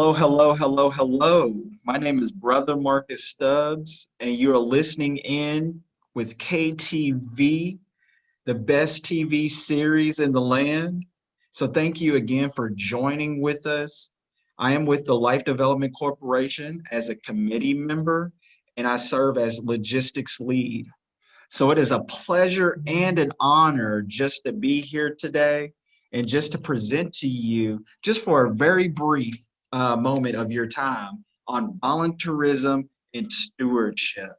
Hello, hello, hello, hello. My name is Brother Marcus Stubbs, and you are listening in with KTV, the best TV series in the land. So thank you again for joining with us. I am with the Life Development Corporation as a committee member, and I serve as logistics lead. So it is a pleasure and an honor just to be here today and just to present to you, just for a very brief moment of your time, on volunteerism and stewardship.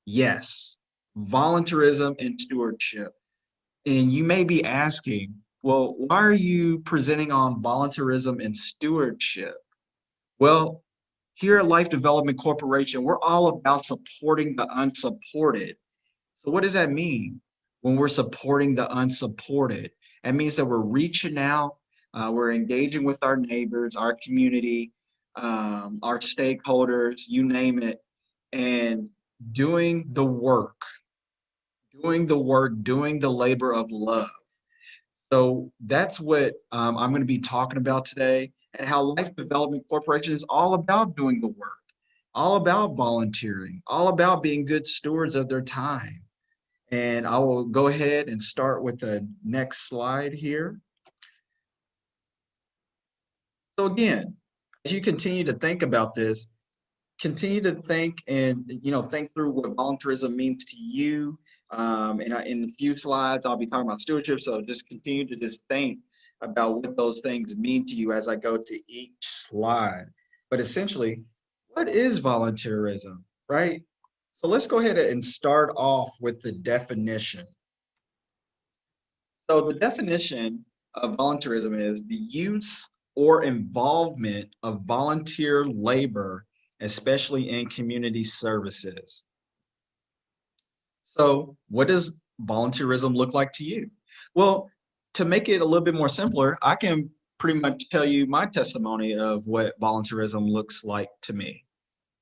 Yes, volunteerism and stewardship. And you may be asking, well, why are you presenting on volunteerism and stewardship? Well, here at Life Development Corporation, we're all about supporting the unsupported. So what does that mean when we're supporting the unsupported? That means that we're reaching out, we're engaging with our neighbors, our community, our stakeholders, you name it, and doing the work, doing the labor of love. So that's what I'm going to be talking about today, and how Life Development Corporation is all about doing the work, all about volunteering, all about being good stewards of their time. And I will go ahead and start with the next slide here. So again, as you continue to think about this, continue to think and think through what volunteerism means to you. And in a few slides, I'll be talking about stewardship. So just continue to just think about what those things mean to you as I go to each slide. But essentially, what is volunteerism, right? So let's go ahead and start off with the definition. So the definition of volunteerism is the use or involvement of volunteer labor, especially in community services. So what does volunteerism look like to you? Well, to make it a little bit more simpler, I can pretty much tell you my testimony of what volunteerism looks like to me.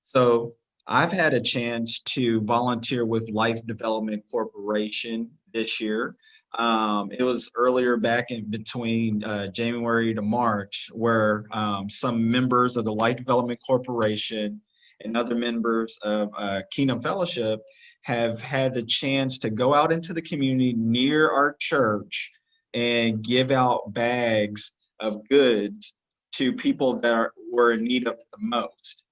So I've had a chance to volunteer with Life Development Corporation this year. It was earlier back in between January to March, where some members of the Life Development Corporation and other members of Kingdom Fellowship have had the chance to go out into the community near our church and give out bags of goods to people that were in need of it the most.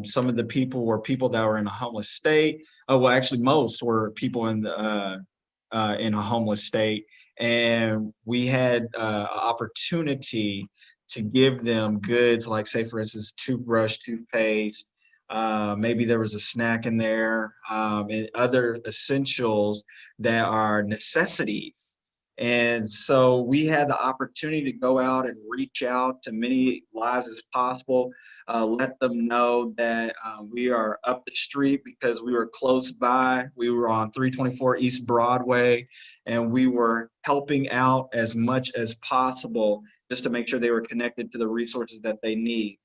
Some of the people were people that were in a homeless state. Oh, well, actually, most were people in a homeless state, and we had an opportunity to give them goods like, say, for instance, toothbrush, toothpaste. Maybe there was a snack in there, and other essentials that are necessities. And so we had the opportunity to go out and reach out to many lives as possible, let them know that we are up the street because we were close by. We were on 324 East Broadway, and we were helping out as much as possible just to make sure they were connected to the resources that they need.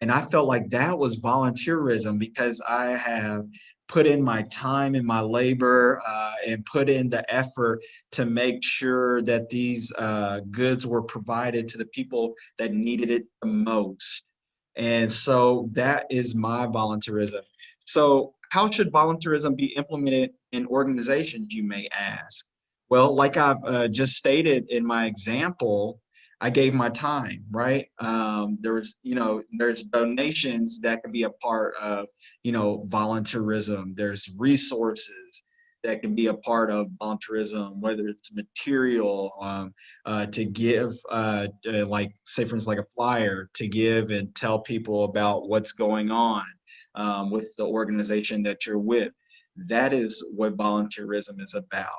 And I felt like that was volunteerism because I have put in my time and my labor and put in the effort to make sure that these goods were provided to the people that needed it the most. And so that is my volunteerism. So how should volunteerism be implemented in organizations, you may ask? Well, like I've just stated in my example, I gave my time, right? There's donations that can be a part of, volunteerism. There's resources that can be a part of volunteerism, whether it's material to give, like, say, for instance, like a flyer to give and tell people about what's going on with the organization that you're with. That is what volunteerism is about.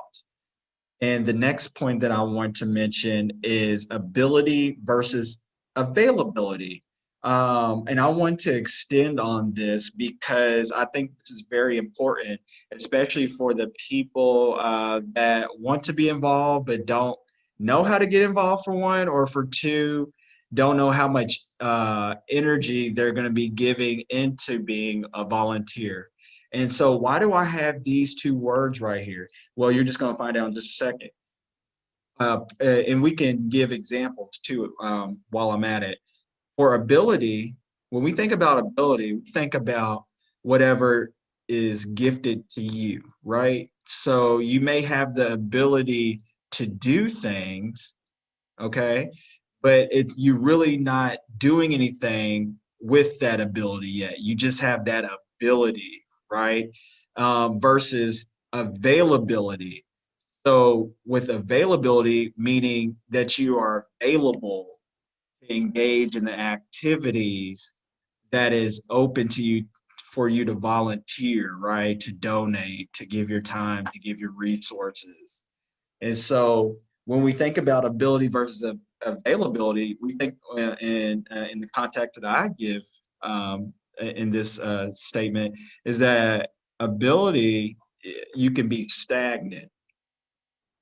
And the next point that I want to mention is ability versus availability. And I want to extend on this because I think this is very important, especially for the people that want to be involved but don't know how to get involved, for one, or for two, don't know how much energy they're going to be giving into being a volunteer. And so why do I have these two words right here? Well, you're just going to find out in just a second. And we can give examples too while I'm at it. For ability, When we think about ability, we think about whatever is gifted to you, right? So you may have the ability to do things, okay, but it's you really not doing anything with that ability yet. You just have that ability, right? Versus availability. So with availability, meaning that you are available to engage in the activities that is open to you for you to volunteer, right? To donate, to give your time, to give your resources. And so when we think about ability versus availability, we think in the context that I give in this statement is that ability, you can be stagnant.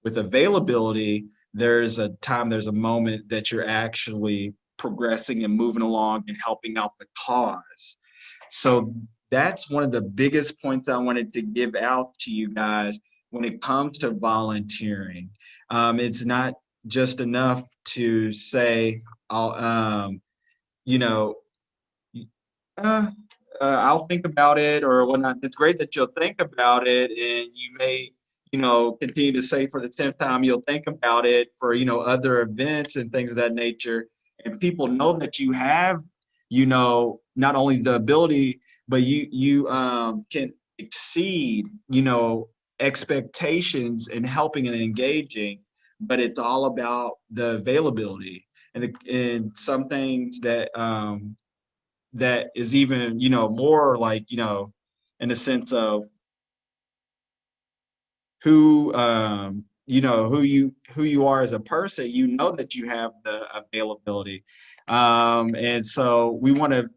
With availability, there's a time, there's a moment that you're actually progressing and moving along and helping out the cause. So that's one of the biggest points I wanted to give out to you guys when it comes to volunteering. It's not just enough to say, you know, uh, I'll think about it or whatnot. It's great that you'll think about it, and you may, continue to say for the 10th time you'll think about it for, other events and things of that nature. And people know that you have, not only the ability, but you can exceed, expectations in helping and engaging. But it's all about the availability and some things that is even, more like, in the sense of who you are as a person, that you have the availability. And so we want to,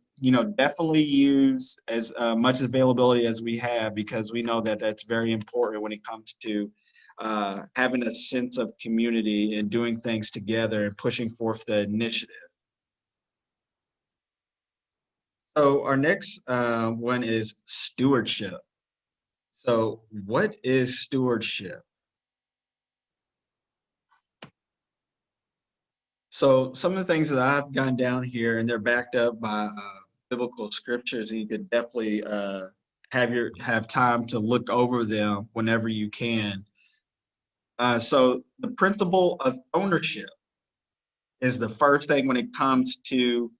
definitely use as much availability as we have, because we know that that's very important when it comes to having a sense of community and doing things together and pushing forth the initiative. So our next one is stewardship. So what is stewardship? So some of the things that I've gotten down here, and they're backed up by biblical scriptures, and you could definitely have time to look over them whenever you can. So the principle of ownership is the first thing when it comes to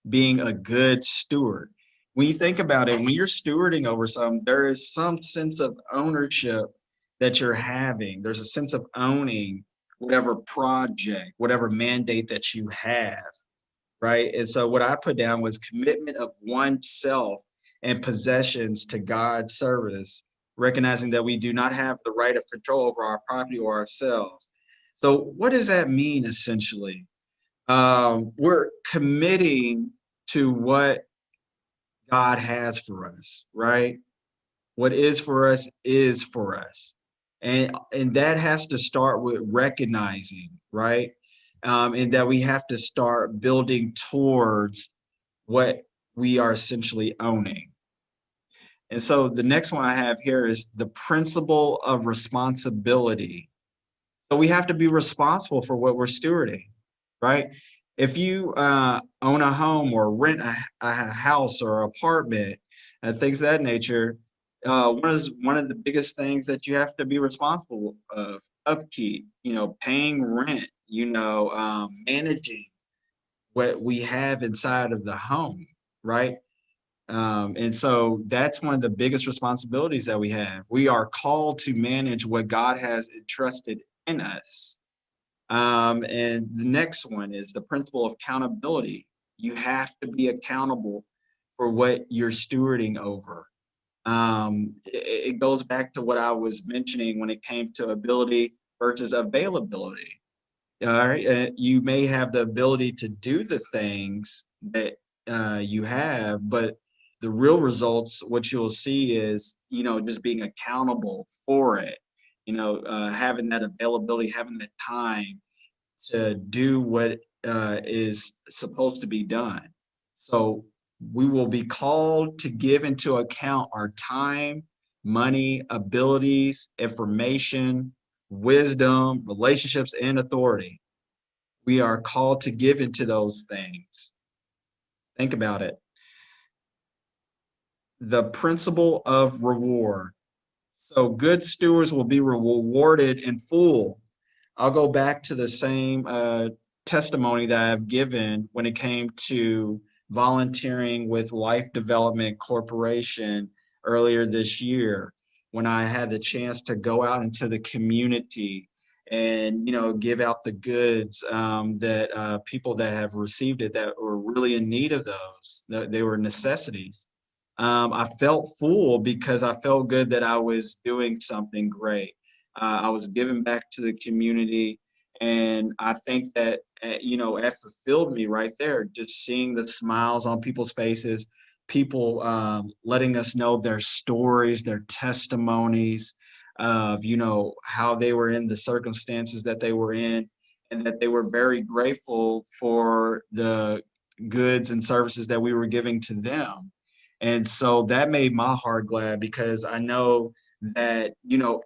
being a good steward. When you think about it, when you're stewarding over something, there is some sense of ownership that you're having. There's a sense of owning whatever project, whatever mandate that you have, right? And so what I put down was commitment of oneself and possessions to God's service, recognizing that we do not have the right of control over our property or ourselves. So what does that mean essentially? We're committing to what God has for us, right? What is for us is for us. And that has to start with recognizing, right? And that we have to start building towards what we are essentially owning. And so the next one I have here is the principle of responsibility. So we have to be responsible for what we're stewarding, right? If you own a home or rent a house or apartment and things of that nature, one of the biggest things that you have to be responsible of upkeep, paying rent, managing what we have inside of the home, right? And so that's one of the biggest responsibilities that we have. We are called to manage what God has entrusted in us. And the next one is the principle of accountability. You have to be accountable for what you're stewarding over. It goes back to what I was mentioning when it came to ability versus availability. All right, you may have the ability to do the things that you have, but the real results, what you'll see is, just being accountable for it. Having that availability, having the time to do what is supposed to be done. So we will be called to give into account our time, money, abilities, information, wisdom, relationships, and authority. We are called to give into those things. Think about it. the principle of reward. So good stewards will be rewarded in full. I'll go back to the same testimony that I've given when it came to volunteering with Life Development Corporation earlier this year, when I had the chance to go out into the community and give out the goods that people that have received it that were really in need of those. They were necessities. I felt full because I felt good that I was doing something great. I was giving back to the community, and I think that it fulfilled me right there. Just seeing the smiles on people's faces, people letting us know their stories, their testimonies of how they were in the circumstances that they were in, and that they were very grateful for the goods and services that we were giving to them. And so that made my heart glad because I know that,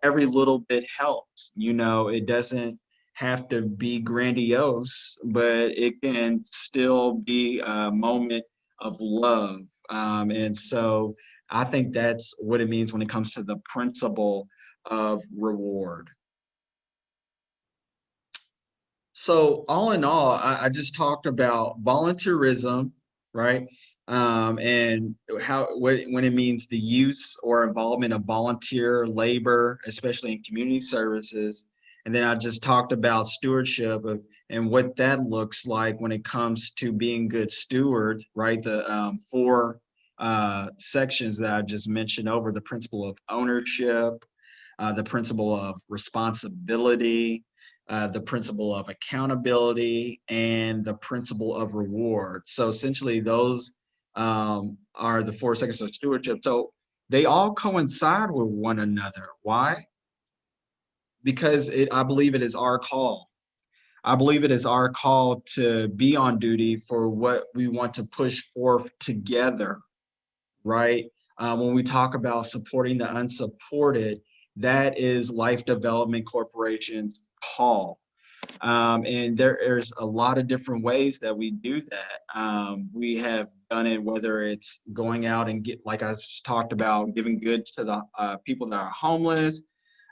every little bit helps. It doesn't have to be grandiose, but it can still be a moment of love. And so I think that's what it means when it comes to the principle of reward. So all in all, I just talked about volunteerism, right? And when it means the use or involvement of volunteer labor, especially in community services. And then I just talked about stewardship and what that looks like when it comes to being good stewards, right? The four sections that I just mentioned over the principle of ownership, the principle of responsibility, the principle of accountability, and the principle of reward. So essentially, those are the four sections of stewardship. So they all coincide with one another. Why? Because I believe it is our call. I believe it is our call to be on duty for what we want to push forth together, right? When we talk about supporting the unsupported, that is Life Development Corporation's call. And there's a lot of different ways that we do that. We have done it, whether it's going out and like I talked about, giving goods to the people that are homeless,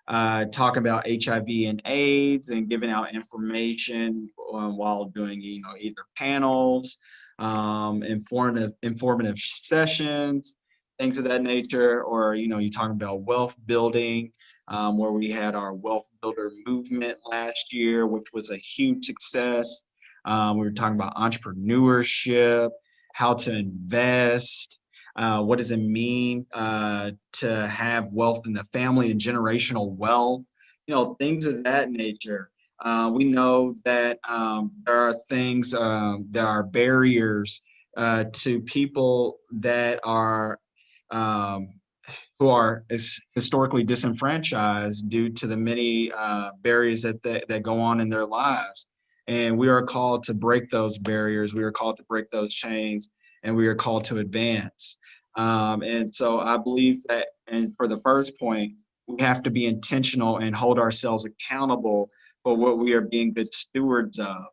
talking about HIV and AIDS and giving out information while doing, either panels, informative sessions, things of that nature, or, you're talking about wealth building, where we had our wealth builder movement last year, which was a huge success. We were talking about entrepreneurship, how to invest, what does it mean to have wealth in the family and generational wealth, things of that nature. We know that there are things that are barriers to people that are who are historically disenfranchised due to the many barriers that go on in their lives. And we are called to break those barriers. We are called to break those chains, and we are called to advance. And so I believe that, and for the first point, we have to be intentional and hold ourselves accountable for what we are being good stewards of.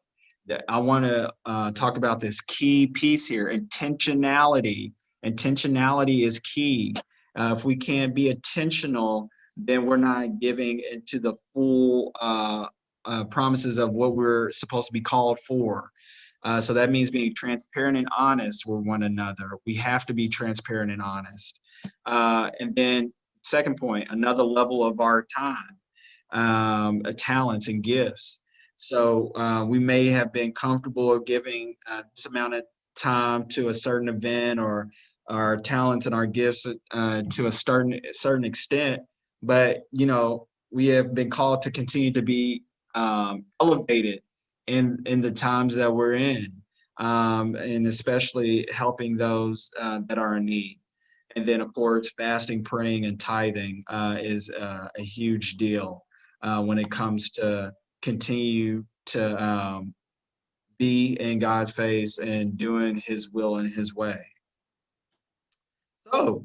I want to talk about this key piece here, intentionality. Intentionality is key. If we can't be intentional, then we're not giving into the full promises of what we're supposed to be called for. So that means being transparent and honest with one another. We have to be transparent and honest. And then second point, another level of our time, talents and gifts. So we may have been comfortable giving this amount of time to a certain event or our talents and our gifts to a certain extent, but we have been called to continue to be elevated in the times that we're in, and especially helping those that are in need. And then, of course, fasting, praying, and tithing is a huge deal when it comes to continue to be in God's face and doing His will and His way. So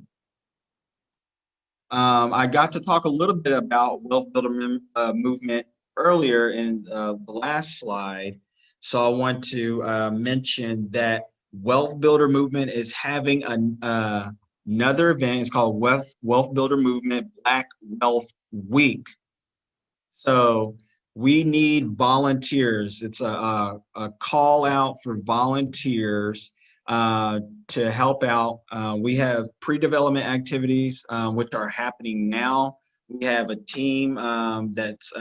I got to talk a little bit about Wealth Builder movement earlier in the last slide. So I want to mention that Wealth Builder movement is having Another event is called Wealth Builder Movement Black Wealth Week. So we need volunteers. It's a call out for volunteers to help out. We have pre-development activities which are happening now. We have a team that's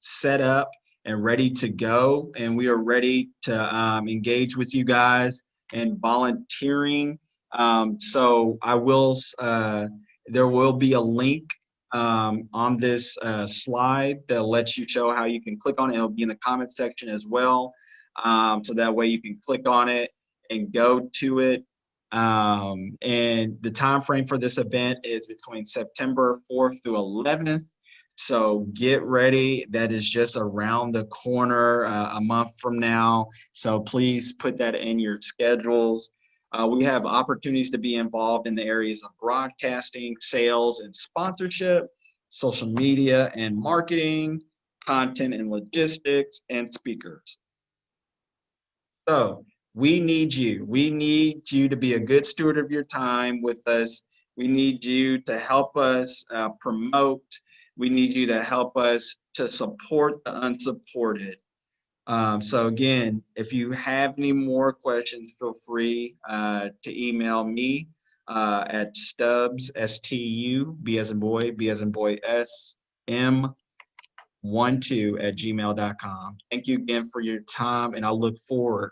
set up and ready to go, and we are ready to engage with you guys and volunteering. So there will be a link on this slide that lets you show how you can click on it. It'll be in the comment section as well. So that way you can click on it and go to it. And the time frame for this event is between September 4th through 11th. So get ready. That is just around the corner, a month from now. So please put that in your schedules. We have opportunities to be involved in the areas of broadcasting, sales and sponsorship, social media and marketing, content and logistics, and speakers. So we need you. We need you to be a good steward of your time with us. We need you to help us promote. We need you to help us to support the unsupported. So again, if you have any more questions, feel free to email me at Stubbs, S-T-U, B as in boy, B as in boy, S, M, 12 @gmail.com. Thank you again for your time, and I look forward